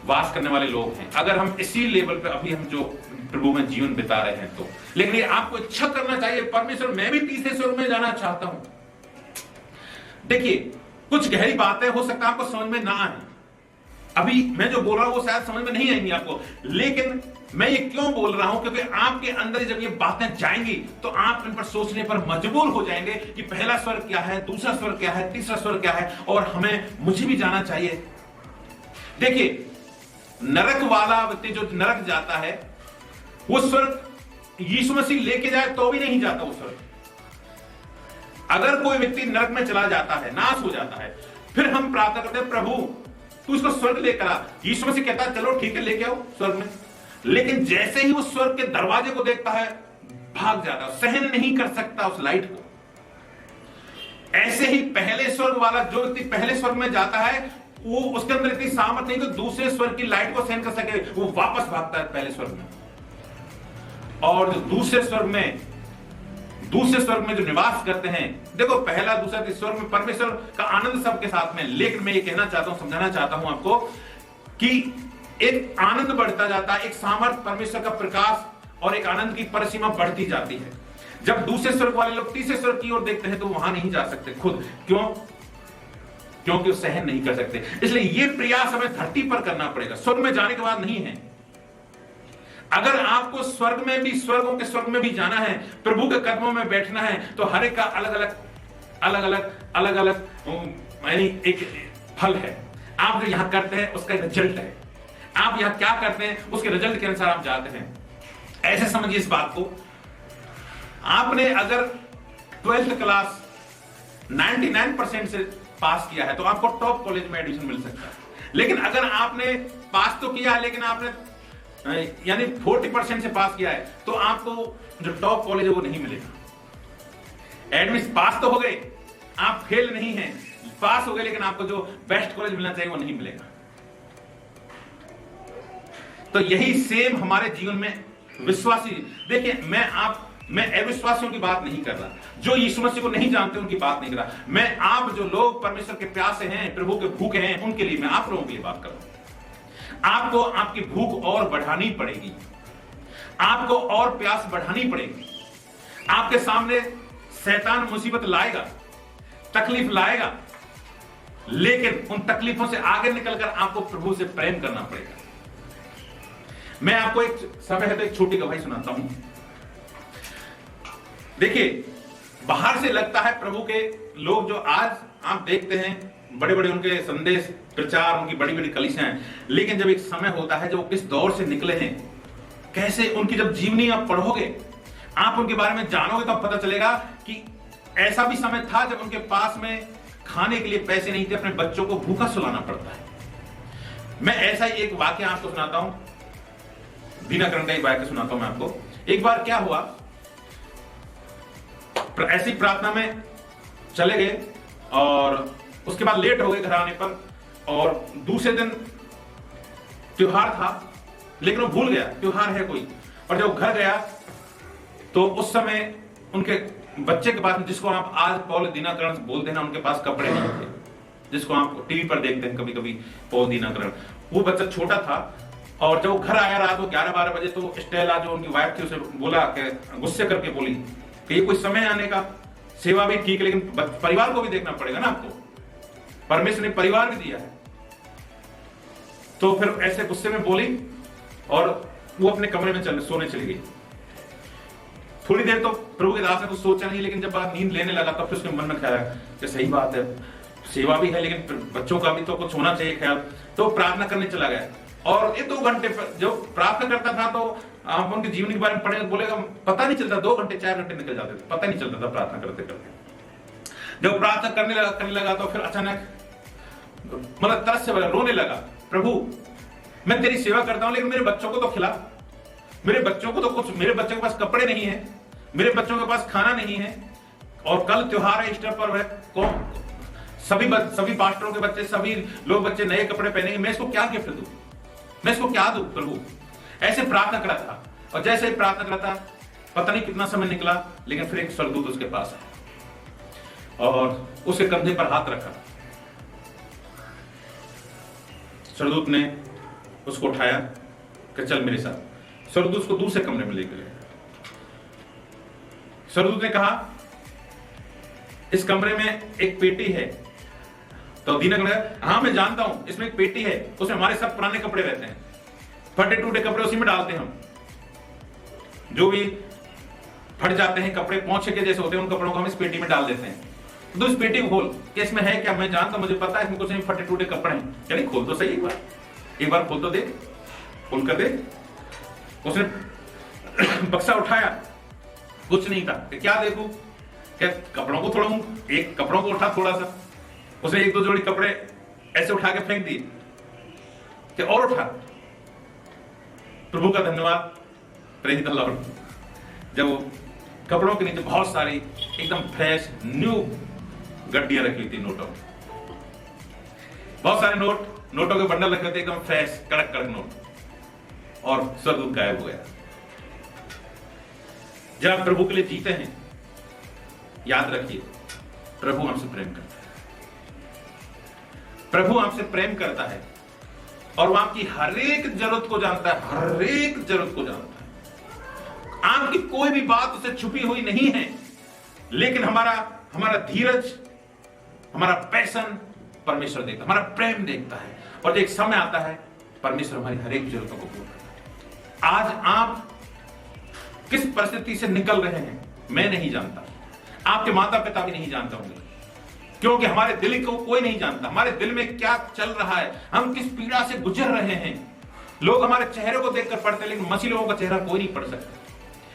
वास करने वाले लोग हैं, अगर हम इसी लेवल पे अभी हम जो प्रभु में जीवन बिता रहे हैं तो। लेकिन ये आपको इच्छा करना चाहिए, परमेश्वर मैं भी तीसरे स्वर्ग में जाना चाहता हूं। देखिए कुछ गहरी बातें हो सकता है आपको समझ में ना आए, अभी मैं जो बोल रहा हूं वो शायद समझ में नहीं आएंगी आपको, लेकिन मैं ये क्यों बोल रहा हूं? क्योंकि आपके अंदर जब ये बातें जाएंगी तो आप इन पर सोचने पर मजबूर हो जाएंगे कि पहला स्वर्ग क्या है, दूसरा स्वर्ग क्या है, तीसरा स्वर्ग क्या है, और मुझे भी जाना चाहिए। देखिए नरक वाला व्यक्ति जो नरक जाता है, वो स्वर्ग यीशु मसीह लेके जाए तो भी नहीं जाता वो स्वर्ग। अगर कोई व्यक्ति नरक में चला जाता है, नाश हो जाता है, फिर हम प्रार्थना करते हैं, प्रभु तू इसको स्वर्ग लेकर आ। यीशु मसीह कहता है, चलो ठीक है लेके आओ स्वर्ग में। लेकिन जैसे ही वो स्वर्ग के दरवाजे को देखता है, भाग जाता है, सहन नहीं कर सकता उस लाइट को। ऐसे ही पहले स्वर्ग वाला जो व्यक्ति पहले स्वर्ग में जाता है, वो उसके अंदर इतनी सामर्थ नहीं कि दूसरे स्वर्ग की लाइट को सहन कर सके, वो वापस भागता है पहले स्वर्ग में। और जो दूसरे स्वर्ग में जो निवास करते हैं, देखो पहला दूसरा स्वर्ग में परमेश्वर का आनंद सबके साथ में, लेकिन मैं ये कहना चाहता हूं, समझाना चाहता हूं आपको कि एक आनंद बढ़ता जाता है, एक सामर्थ, परमेश्वर का प्रकाश और एक आनंद की परिसीमा बढ़ती जाती है। जब दूसरे स्वर्ग वाले लोग तीसरे स्वर्ग की ओर देखते हैं तो वहां नहीं जा सकते खुद। क्यों? क्योंकि वो सहन नहीं कर सकते। इसलिए ये प्रयास हमें धरती पर करना पड़ेगा, स्वर्ग में जाने के बाद नहीं है। अगर आपको स्वर्ग में भी, स्वर्गों के स्वर्ग में भी जाना है, प्रभु के कदमों में बैठना है, तो हर एक का अलग अलग यानी एक फल है। आप जो यहां करते हैं उसका रिजल्ट है, आप यहां क्या करते हैं उसके रिजल्ट के अनुसार आप जाते हैं। ऐसे समझिए इस बात को, आपने अगर 12th क्लास 99% से पास किया है तो आपको टॉप कॉलेज में एडमिशन मिल सकता है। लेकिन अगर आपने पास तो किया है लेकिन आपने यानी 40% से पास किया है, तो आपको जो टॉप कॉलेज है वो नहीं मिलेगा। एडमिशन पास तो हो गए, आप फेल नहीं हैं, पास हो गए लेकिन आपको जो बेस्ट कॉलेज मिलना चाहिए वो नहीं मिलेगा। तो यही सेम हमारे जीवन में विश्वासी, देखिए मैं अविश्वासियों की बात नहीं कर रहा, जो यीशु मसीह को नहीं जानते उनकी बात नहीं कर रहा, मैं आप जो लोग परमेश्वर के प्यासे हैं, प्रभु के भूखे हैं, उनके लिए, मैं आप लोगों के लिए बात कर रहा हूं। आपको आपकी भूख और बढ़ानी पड़ेगी, आपको और प्यास बढ़ानी पड़ेगी। आपके सामने शैतान मुसीबत लाएगा, तकलीफ लाएगा, लेकिन उन तकलीफों से आगे निकलकर आपको प्रभु से प्रेम करना पड़ेगा। मैं आपको एक समय है तो एक छोटी गवाही सुनाता हूं। देखिए, बाहर से लगता है प्रभु के लोग जो आज आप देखते हैं, बड़े बड़े उनके संदेश प्रचार, उनकी बड़ी बड़ी कलीसियां हैं, लेकिन जब एक समय होता है जब वो किस दौर से निकले हैं, कैसे उनकी जब जीवनी आप पढ़ोगे, आप उनके बारे में जानोगे, तो पता चलेगा कि ऐसा भी समय था जब उनके पास में खाने के लिए पैसे नहीं थे, अपने बच्चों को भूखा सुलाना पड़ता है। मैं ऐसा ही एक वाक्य आपको सुनाता हूं, दीनाकरण का एक वाक्य सुनाता हूं मैं आपको। एक बार क्या हुआ, ऐसी प्रार्थना में चले गए और उसके बाद लेट हो गए घर आने पर, और दूसरे दिन त्योहार था, लेकिन वो भूल गया त्योहार है कोई। और जब घर गया तो उस समय उनके बच्चे के पास, जिसको आप आज पौल दीनाकरण बोलते हैं ना, उनके पास कपड़े नहीं थे, जिसको आप टीवी पर देखते हैं कभी कभी पौल दीनाकरण, वो बच्चा छोटा था। और जब वो घर आया रात को 11-12 बजे, तो स्टेला जो उनकी वाइफ थी उसे बोला, गुस्से करके बोली कि ये कोई समय आने का, सेवा भी ठीक है लेकिन परिवार को भी देखना पड़ेगा ना आपको, परमेश्वर ने परिवार भी दिया है। तो फिर ऐसे गुस्से में बोली और वो अपने कमरे में सोने चली गई। थोड़ी देर तो प्रभु के दास ने कुछ सोचा नहीं, लेकिन जब बात नींद लेने लगा तो फिर उसके मन में ख्याल आया कि सही बात है, सेवा भी है लेकिन बच्चों का भी तो कुछ होना चाहिए ख्याल। तो प्रार्थना करने चला गया, और 1-2 घंटे जो प्रार्थना करता था तो आप उनके जीवन के बारे में पढ़े, बोलेगा पता नहीं चलता, 2 घंटे 4 घंटे निकल जाते थे, पता नहीं चलता था प्रार्थना करते करते। जब प्रार्थना करने लगा तो फिर अचानक मतलब तरस से रोने लगा, प्रभु मैं तेरी सेवा करता हूं लेकिन मेरे बच्चों को तो खिला, मेरे बच्चों को तो कुछ, मेरे बच्चों के पास कपड़े नहीं है, मेरे बच्चों के पास खाना नहीं है, और कल त्योहार है, ईस्टर पर्व है, सभी पास्टरों के बच्चे, सभी लोग बच्चे नए कपड़े पहनेंगे, मैं इसको क्या गिफ्ट दूं, मैं इसको क्या दूं प्रभु। ऐसे प्रार्थना करा था, और जैसे ही प्रार्थना करा था, पता नहीं कितना समय निकला, लेकिन फिर एक स्वर्गदूत उसके पास आया और उसके कंधे पर हाथ रखा। स्वर्गदूत ने उसको उठाया कि चल मेरे साथ। स्वर्गदूत उसको दूसरे कमरे में लेकर गया। स्वर्गदूत ने कहा इस कमरे में एक पेटी है। तो दीनाकरण, हाँ मैं जानता हूं, इसमें एक पेटी है, उसमें हमारे सब पुराने कपड़े रहते हैं, फटे टूटे कपड़े उसी में डालते हैं हम, जो भी फट जाते हैं कपड़े, पोंछे के जैसे होते हैं, उन कपड़ों को हम इस पेटी में डाल देते हैं। तो इस पेटी को खोल कि इसमें है क्या, मैं जानता, मुझे पता है इसमें कुछ नहीं, फटे टूटे कपड़े हैं। चलिए खोल तो सही, एक बार खोल तो दे, खोल कर दे। उसने बक्सा उठाया, कुछ नहीं था। क्या देखूं, क्या कपड़ों को थोड़ा, एक कपड़ों को उठा थोड़ा सा, उसने 1-2 जोड़ी कपड़े ऐसे उठा के फेंक दिए कि और उठा। प्रभु का धन्यवाद, प्रेज द लॉर्ड। जब वो कपड़ों के नीचे बहुत सारी एकदम फ्रेश न्यू गड्डियां रखी थी, नोटों, बहुत सारे नोटों के बंडल रखे थे, एकदम फ्रेश कड़क कड़क नोट, और स्वर्गदूत गायब हो गया। जब आप प्रभु के लिए जीते हैं, याद रखिए प्रभु आपसे प्रेम करता है, प्रभु आपसे प्रेम करता है, और वो आपकी हर एक जरूरत को जानता है, हर एक जरूरत को जानता है। आपकी कोई भी बात उसे छुपी हुई नहीं है, लेकिन हमारा धीरज, हमारा पैशन परमेश्वर देखता है, हमारा प्रेम देखता है, और एक समय आता है परमेश्वर हमारी हर एक जरूरतों को पूरा करता है। आज आप किस परिस्थिति से निकल रहे हैं मैं नहीं जानता, आपके माता पिता भी नहीं जानते होंगे, क्योंकि हमारे दिल को कोई नहीं जानता, हमारे दिल में क्या चल रहा है, हम किस पीड़ा से गुजर रहे हैं। लोग हमारे चेहरे को देखकर पढ़ते हैं, लेकिन मसीह लोगों का चेहरा कोई नहीं पढ़ सकता,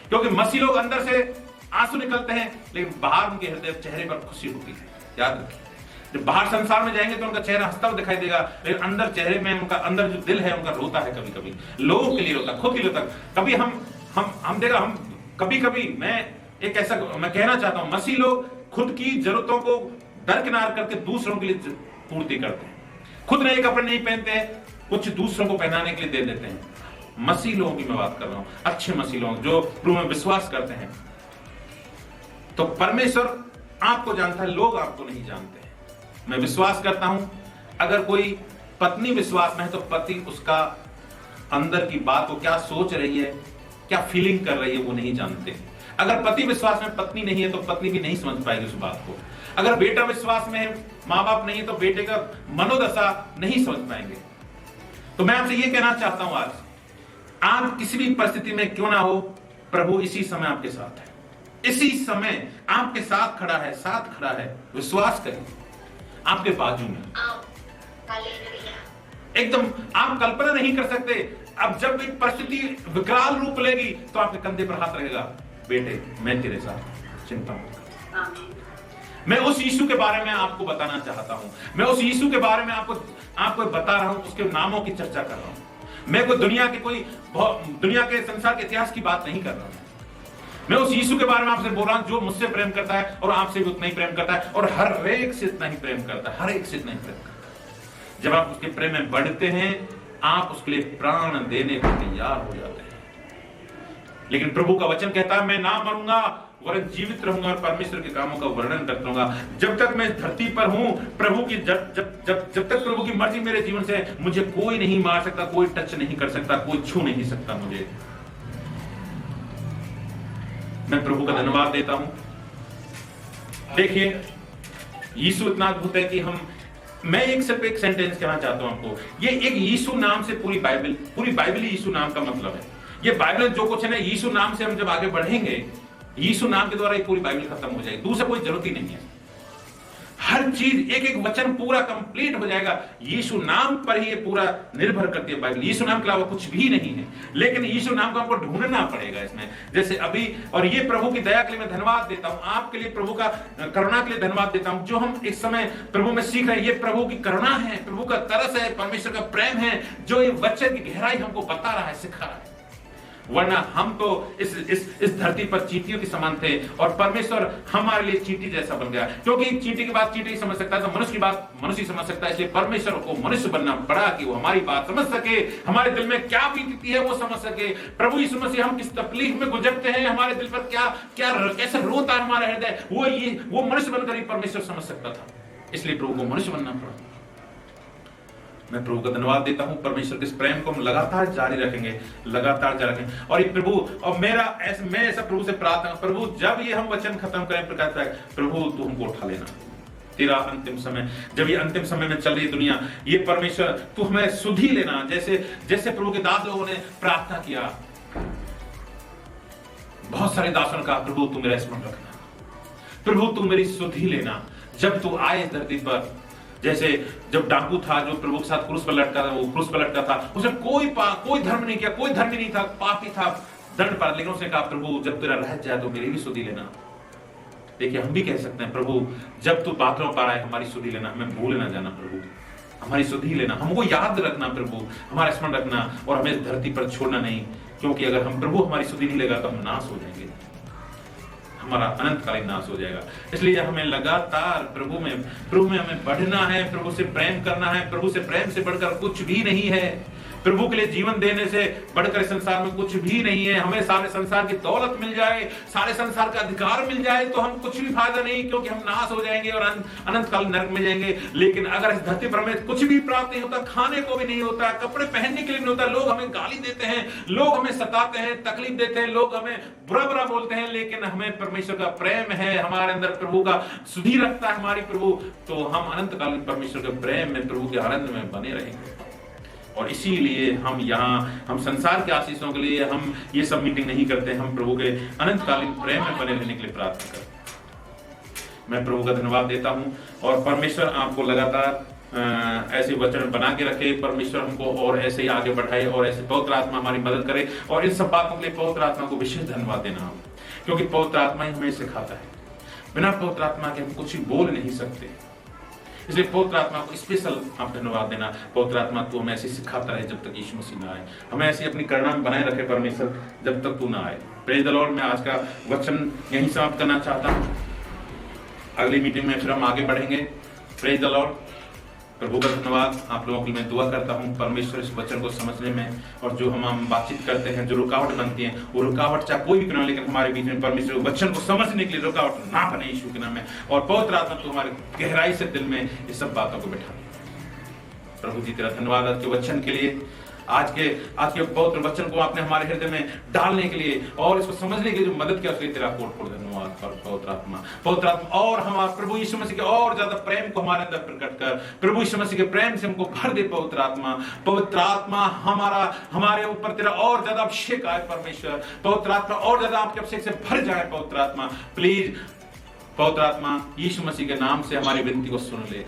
क्योंकि मसीह लोग अंदर से आंसू निकलते हैं, लेकिन बाहर उनके हृदय चेहरे पर खुशी होती है। याद रखिए, जब बाहर संसार में जाएंगे तो उनका चेहरा हंसता हुआ दिखाई देगा, लेकिन अंदर चेहरे में उनका अंदर जो दिल है उनका रोता है, कभी कभी लोगों के लिए रोता, खुद के लिए रोता। कभी हम देखा, हम कभी मैं कहना चाहता हूं, मसीह लोग खुद की जरूरतों को दरकिनार करके दूसरों के लिए पूर्ति करते हैं। खुद नए कपड़े नहीं पहनते, कुछ दूसरों को पहनाने के लिए दे देते हैं। मसीह लोगों की मैं बात कर रहा हूं, अच्छे मसीह लोग जो प्रभु में विश्वास करते हैं। तो परमेश्वर आपको जानता है, लोग आपको नहीं जानते हैं। मैं विश्वास करता हूं अगर कोई पत्नी विश्वास में है तो पति उसका अंदर की बात को क्या सोच रही है, क्या फीलिंग कर रही है, वो नहीं जानते। अगर पति विश्वास में पत्नी नहीं है तो पत्नी भी नहीं समझ पाएगी उस बात को। अगर बेटा विश्वास में है, माँ बाप नहीं है तो बेटे का मनोदशा नहीं समझ पाएंगे। तो मैं आपसे ये कहना चाहता हूं, आज आप किसी भी परिस्थिति में क्यों ना हो, प्रभु इसी समय आपके साथ है, इसी समय आपके साथ खड़ा है, साथ खड़ा है। विश्वास करें, आपके बाजू में एकदम आप कल्पना नहीं कर सकते। अब जब भी परिस्थिति विकराल रूप लेगी तो आपके कंधे पर हाथ रहेगा, बेटे मैं तेरे साथ, चिंता मत कर। मैं उस यीशु के बारे में आपको बताना चाहता हूं, मैं उस यीशु के बारे में आपको बता रहा हूं, उसके नामों की चर्चा कर रहा हूं। मैं कोई दुनिया के संसार के इतिहास की बात नहीं कर रहा हूं। मैं उस यीशु के बारे में आपसे बोल रहा हूं जो मुझसे प्रेम करता है और आपसे भी उतना ही प्रेम करता है, और हर एक से इतना ही प्रेम करता है, हर एक से इतना ही प्रेम करता है। जब आप उसके प्रेम में बढ़ते हैं, आप उसके लिए प्राण देने को तैयार हो जाते हैं। लेकिन प्रभु का वचन कहता है, मैं ना मरूंगा वरन जीवित रहूंगा और परमेश्वर के कामों का वर्णन करता रहूंगा। जब तक मैं धरती पर हूं, प्रभु की जब तक प्रभु की मर्जी मेरे जीवन से, मुझे कोई नहीं मार सकता, कोई टच नहीं कर सकता, कोई छू नहीं सकता मुझे। मैं प्रभु का धन्यवाद देता हूं। देखिए, यीशु इतना अद्भुत है कि मैं सिर्फ एक सेंटेंस कहना चाहता हूं आपको। ये एक यीशु नाम से पूरी बाइबल यीशु नाम का मतलब है। ये बाइबल जो कुछ है ना, यीशु नाम से हम जब आगे बढ़ेंगे, यीशु नाम के द्वारा ये पूरी बाइबल खत्म हो जाएगी, दूसरा कोई जरूरत ही नहीं है। हर चीज एक एक वचन पूरा कंप्लीट हो जाएगा। यीशु नाम पर ही ये पूरा निर्भर करती है बाइबल। यीशु नाम के अलावा कुछ भी नहीं है, लेकिन यीशु नाम को हमको ढूंढना पड़ेगा इसमें। जैसे अभी, और ये प्रभु की दया के लिए मैं धन्यवाद देता हूं, आपके लिए प्रभु का करुणा के लिए धन्यवाद देता हूं, जो हम इस समय प्रभु में सीख रहे हैं। ये प्रभु की करुणा है, प्रभु का तरस है, परमेश्वर का प्रेम है, जो ये वचन की गहराई हमको बता रहा है, सिखा रहा है। वरना हम तो इस धरती पर चींटियों के समान थे, और परमेश्वर हमारे लिए चींटी जैसा बन गया। क्योंकि चींटी की बात चींटी समझ सकता है तो मनुष्य की बात मनुष्य समझ सकता है। इसलिए परमेश्वर को मनुष्य बनना पड़ा कि वो हमारी बात समझ सके, हमारे दिल में क्या बीतती है वो समझ सके। प्रभु यीशु मसीह हम किस तकलीफ में गुजरते हैं, हमारे दिल पर क्या कैसे रोता है हमारा हृदय, वो मनुष्य बनकर ही परमेश्वर समझ सकता था। इसलिए प्रभु को मनुष्य बनना पड़ा। मैं प्रभु का धन्यवाद देता हूं। परमेश्वर के इस प्रेम को हम लगातार जारी रखेंगे, लगातार जारी रखेंगे। और ये प्रभु, और मैं ऐसा प्रभु से प्रार्थना, प्रभु जब ये हम वचन खत्म करें प्रकाश, प्रभु तू हमको उठा लेना। तेरा अंतिम समय, जब ये अंतिम समय में चल रही दुनिया, ये परमेश्वर तू हमें सुधी लेना, जैसे प्रभु के दास लोगों ने प्रार्थना किया। बहुत सारे दासों ने कहा, प्रभु तू मेरा स्मरण रखना, प्रभु तू मेरी सुधी लेना। जब तू आए इस धरती पर, जैसे जब डाकू था जो प्रभु के साथ क्रूस पर लटका था, वो क्रूस पर लटका था, उसने कोई धर्म नहीं किया, कोई धर्म नहीं था, पापी था, दंड पर, लेकिन उसने कहा, प्रभु जब तेरा रह जाए तो मेरी भी सुधी लेना। देखिए, हम भी कह सकते हैं, प्रभु जब तू बादलों पर आए हमारी सुधी लेना, हमें भूल ना जाना, प्रभु हमारी सुधी लेना, हमको याद रखना, प्रभु हमारा स्मरण रखना, और हमें इस धरती पर छोड़ना नहीं। क्योंकि अगर हम प्रभु हमारी सुधी नहीं लेगा तो हम नाश हो जाएंगे, हमारा अनंतकालीन नाश हो जाएगा। इसलिए हमें लगातार प्रभु में हमें बढ़ना है, प्रभु से प्रेम करना है। प्रभु से प्रेम से बढ़कर कुछ भी नहीं है। प्रभु के लिए जीवन देने से बढ़कर संसार में कुछ भी नहीं है। हमें सारे संसार की दौलत मिल जाए, सारे संसार का अधिकार मिल जाए तो हम कुछ भी फायदा नहीं, क्योंकि हम नाश हो जाएंगे और अनंतकालीन नरक में जाएंगे। लेकिन अगर इस धरती पर हमें कुछ भी प्राप्त नहीं होता, खाने को भी नहीं होता, कपड़े पहनने के लिए नहीं होता, लोग हमें गाली देते हैं, लोग हमें सताते हैं, तकलीफ देते हैं, लोग हमें बुरा बोलते हैं, लेकिन हमें परमेश्वर का प्रेम है, हमारे अंदर प्रभु का सुधी रखता है हमारी प्रभु, तो हम अनंतकालीन परमेश्वर के प्रेम में, प्रभु के आनंद में बने रहेंगे। और इसीलिए हम संसार के आशीषों के लिए हम ये सब मीटिंग नहीं करते, हम प्रभु के अनंतकालीन प्रेम में बने रहने के लिए प्रार्थना करते हैं। मैं प्रभु का धन्यवाद देता हूं, और परमेश्वर आपको लगातार ऐसे वचन बना के रखे, परमेश्वर हमको और ऐसे ही आगे बढ़ाए, और ऐसे पवित्र आत्मा हमारी मदद करे। और इन सब बातों के लिए पवित्र आत्मा को विशेष धन्यवाद देना हम, क्योंकि पवित्र आत्मा ही हमें सिखाता है। बिना पवित्र आत्मा के हम कुछ भी बोल नहीं सकते। इसलिए पवित्र आत्मा को स्पेशल आप धन्यवाद देना। पवित्र आत्मा तू हमें ऐसे सिखाता रहे जब तक यीशु मसीह ना आए, हमें ऐसी अपनी करुणा में बनाए रखे परमेश्वर जब तक तू ना आए। Praise the lord. मैं आज का वचन यहीं समाप्त करना चाहता हूं। अगली मीटिंग में फिर हम आगे बढ़ेंगे। Praise the Lord. प्रभु का धन्यवाद। आप लोगों के लिए मैं दुआ करता हूँ परमेश्वर इस वचन को समझने में, और जो हम बातचीत करते हैं, जो रुकावट बनती है, वो रुकावट चाहे कोई भी क्यों, लेकिन हमारे बीच में परमेश्वर वचन को समझने के लिए रुकावट ना बने यीशु के नाम में। और पवित्र आत्मा तो हमारे गहराई से दिल में ये सब बातों को बैठा। प्रभु जी तेरा धन्यवाद आज के वचन के लिए, आज के पवित्र वचन को आपने हमारे हृदय में डालने के लिए और इसको समझने के लिए जो मदद किया, उसके लिए तेरा कोट धन्यवाद कर। पवित्र आत्मा और हमारा प्रभु यीशु मसीह के और ज्यादा प्रेम को हमारे अंदर प्रकट कर। प्रभु यीशु मसीह के प्रेम से हमको भर दे पवित्र आत्मा। हमारे ऊपर तेरा और ज्यादा अभिषेक आए परमेश्वर। पवित्र आत्मा और ज्यादा आपके अभिषेक से भर जाए पवित्र आत्मा। प्लीज पवित्र आत्मा यीशु मसीह के नाम से हमारी विनती को सुन ले,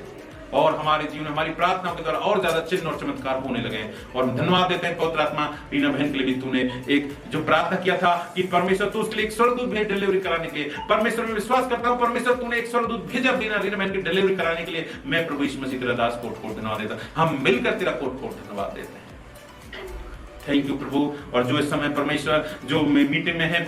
और हमारे जीवन हमारी प्रार्थना के द्वारा और ज्यादा चिन्ह और चमत्कार होने लगे। और हम धन्यवाद देते हैं पवित्र आत्मा, रीना बहन के लिए भी तूने एक जो प्रार्थना किया था कि परमेश्वर तू उसके लिए एक स्वर्गदूत भेज डिलीवरी कराने के लिए। परमेश्वर में विश्वास करता हूं परमेश्वर तूने एक स्वर्गदूत भेजा रीना बहन की डिलीवरी कराने के लिए। मैं प्रभु यीशु मसीह तेरा दास कोट धन्यवाद देता, हम मिलकर तेरा कोट धन्यवाद देते हैं। थैंक यू प्रभु। और जो इस समय परमेश्वर जो मीटिंग में है